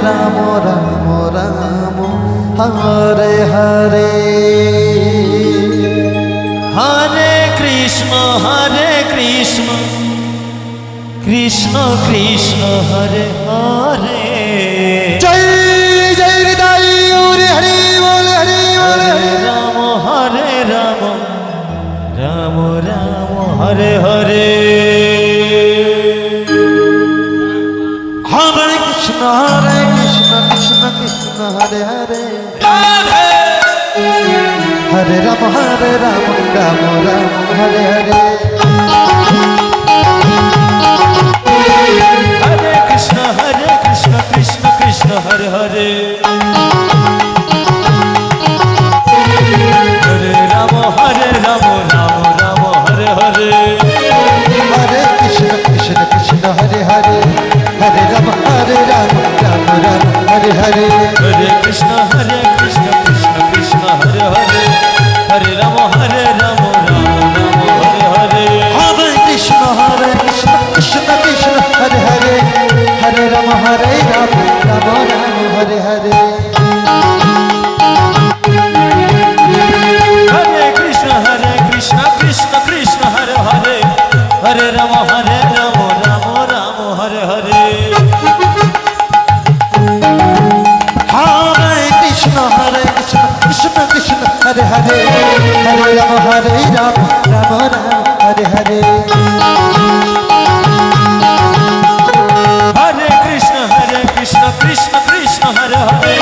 Ram Ram Ram Hare Hare Hare Krishna Krishna Krishna Hare Hare জয় জয় হৃদয় হরে Hari বল Hari বল হরে Ram Ram Ram Hare Hare Hare Krishna Krishna Krishna Hare Hare Hare Ram Ram Ram Hare Hare Hare Krishna Krishna Krishna Hare Hare Hare Ram Ram Ram Hare Hare Hare Krishna Krishna Hare Hare Hare Ram Ram Ram Hare Hare Hare Krishna Krishna Krishna Hare Hare Hare Ram Ram Ram Hare Hare Hare Krishna Krishna Krishna Hare Hare Hare Ram Ram Ram Hare Hare Hare Krishna Krishna Krishna Hare Hare Hare Ram Ram Ram Hare Hare Hare Krishna Krishna Krishna Hare Hare Hare Ram Ram Ram Hare Hare Hare Krishna Krishna Krishna Hare Hare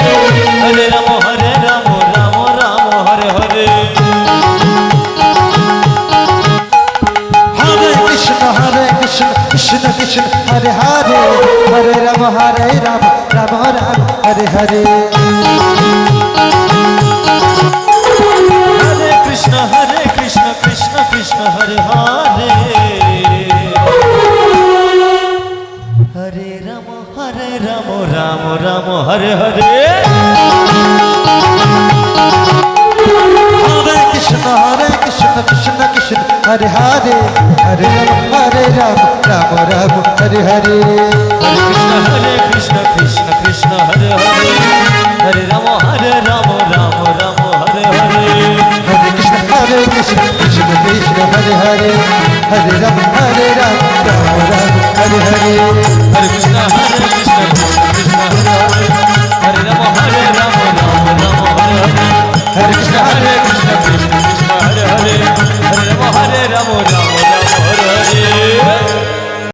Hare Ram Ram Ram Hare Hare Hare Krishna Krishna Krishna Hare Hare Hare Ram Ram Ram Hare Hare Hare Krishna Krishna Krishna Hare Hare Hare Ram Ram Ram Hare Hare Hare Krishna Krishna Krishna Hare Hare Hare Ram Ram Ram Hare Hare Hare Krishna Krishna Hare Hare Hare Ram Ram Hare Hare Hare Krishna Krishna Krishna Hare Hare Hare Ram Ram Ram Hare Hare Hare Krishna Krishna Krishna Hare Hare Hare Ram Ram Ram Hare Hare Hare Krishna Krishna Krishna Krishna Hare Hare Hare Ram Ram Ram